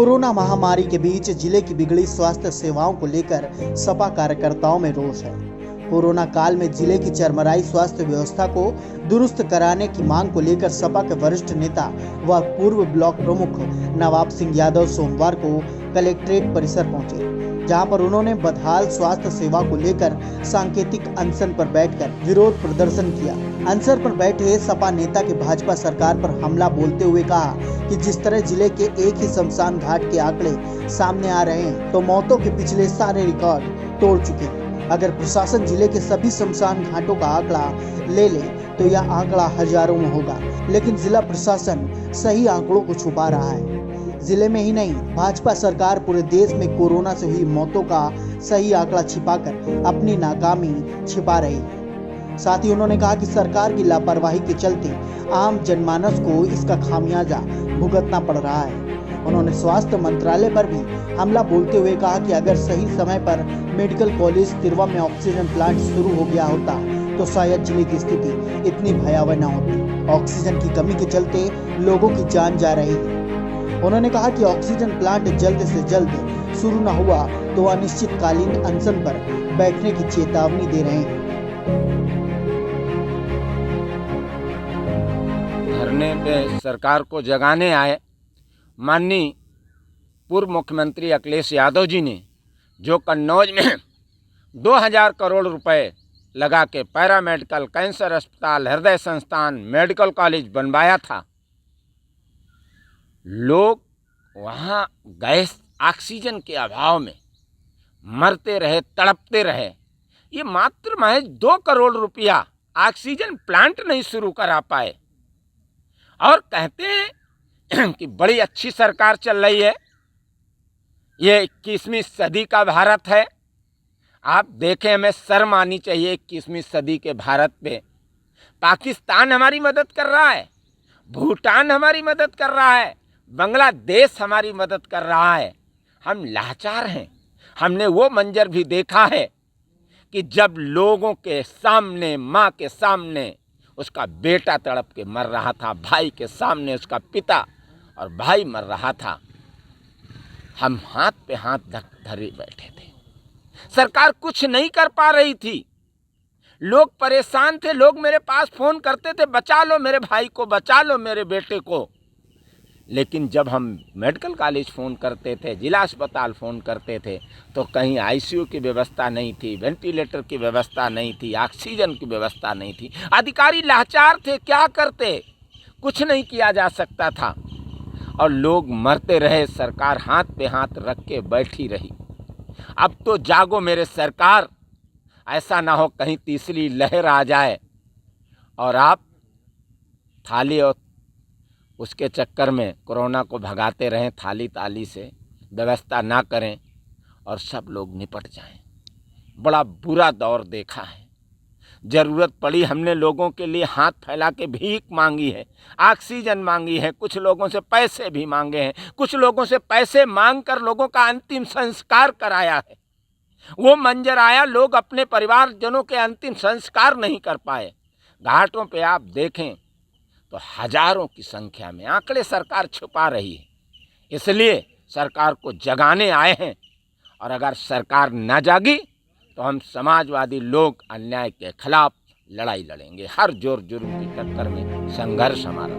Corona महामारी के बीच जिले की बिगड़ी स्वास्थ्य सेवाओं को लेकर सपा कार्यकर्ताओं में रोष है। कोरोना काल में जिले की चरमराई स्वास्थ्य व्यवस्था को दुरुस्त कराने की मांग को लेकर सपा के वरिष्ठ नेता व पूर्व ब्लॉक प्रमुख नवाब सिंह यादव सोमवार को कलेक्ट्रेट परिसर पहुंचे, जहां पर उन्होंने बदहाल स्वास्थ्य सेवा को लेकर सांकेतिक अनशन पर बैठकर विरोध प्रदर्शन किया। अनशन पर बैठे सपा नेता के भाजपा सरकार पर हमला बोलते हुए कहा कि जिस तरह जिले के एक ही शमशान घाट के आंकड़े सामने आ रहे हैं तो मौतों के पिछले सारे रिकॉर्ड तोड़ चुके हैं। अगर प्रशासन जिले के सभी शमशान घाटों का आंकड़ा ले ले तो यह आंकड़ा हजारों में होगा, लेकिन जिला प्रशासन सही आंकड़ों को छुपा रहा है। जिले में ही नहीं, भाजपा सरकार पूरे देश में कोरोना से हुई मौतों का सही आंकड़ा छिपाकर अपनी नाकामी छिपा रही है। साथ ही उन्होंने कहा कि सरकार की लापरवाही के चलते आम जनमानस को इसका खामियाजा भुगतना पड़ रहा है। उन्होंने स्वास्थ्य मंत्रालय पर भी हमला बोलते हुए कहा कि अगर सही समय पर मेडिकल कॉलेज तिरवा में ऑक्सीजन प्लांट शुरू हो गया होता तो शायद जिले की स्थिति इतनी भयावह न होती। ऑक्सीजन की कमी के चलते लोगों की जान जा रही है। उन्होंने कहा कि ऑक्सीजन प्लांट जल्द से जल्द शुरू न हुआ तो अनिश्चितकालीन अनशन पर बैठने की चेतावनी दे रहे हैं। धरने पे सरकार को जगाने आए माननीय पूर्व मुख्यमंत्री अखिलेश यादव जी ने जो कन्नौज में 2000 करोड़ रुपए लगा के पैरामेडिकल, कैंसर अस्पताल, हृदय संस्थान, मेडिकल कॉलेज बनवाया था, लोग वहाँ गैस ऑक्सीजन के अभाव में मरते रहे, तड़पते रहे। ये मात्र महज 2 करोड़ रुपया ऑक्सीजन प्लांट नहीं शुरू करा पाए और कहते हैं कि बड़ी अच्छी सरकार चल रही है, ये 21वीं सदी का भारत है। आप देखें, हमें शर्म आनी चाहिए 21वीं सदी के भारत पे। पाकिस्तान हमारी मदद कर रहा है, भूटान हमारी मदद कर रहा है, बांग्लादेश हमारी मदद कर रहा है। हम लाचार हैं। हमने वो मंजर भी देखा है कि जब लोगों के सामने, माँ के सामने उसका बेटा तड़प के मर रहा था, भाई के सामने उसका पिता और भाई मर रहा था, हम हाथ पे हाथ धरे बैठे थे। सरकार कुछ नहीं कर पा रही थी। लोग परेशान थे। लोग मेरे पास फ़ोन करते थे, बचा लो मेरे भाई को, बचा लो मेरे बेटे को। लेकिन जब हम मेडिकल कॉलेज फ़ोन करते थे, जिला अस्पताल फ़ोन करते थे, तो कहीं आईसीयू की व्यवस्था नहीं थी, वेंटिलेटर की व्यवस्था नहीं थी, ऑक्सीजन की व्यवस्था नहीं थी। अधिकारी लाचार थे, क्या करते? कुछ नहीं किया जा सकता था और लोग मरते रहे। सरकार हाथ पे हाथ रख के बैठी रही। अब तो जागो मेरे सरकार, ऐसा ना हो कहीं तीसरी लहर आ जाए और आप थाली और उसके चक्कर में कोरोना को भगाते रहें, थाली ताली से व्यवस्था ना करें और सब लोग निपट जाएं। बड़ा बुरा दौर देखा है। ज़रूरत पड़ी, हमने लोगों के लिए हाथ फैला के भीख मांगी है, ऑक्सीजन मांगी है, कुछ लोगों से पैसे भी मांगे हैं, कुछ लोगों से पैसे मांग कर लोगों का अंतिम संस्कार कराया है। वो मंजर आया, लोग अपने परिवारजनों के अंतिम संस्कार नहीं कर पाए। घाटों पे आप देखें तो हजारों की संख्या में आंकड़े सरकार छुपा रही है। इसलिए सरकार को जगाने आए हैं और अगर सरकार न जागी तो हम समाजवादी लोग अन्याय के खिलाफ लड़ाई लड़ेंगे। हर जोर जुर्म की टक्कर में संघर्ष हमारा।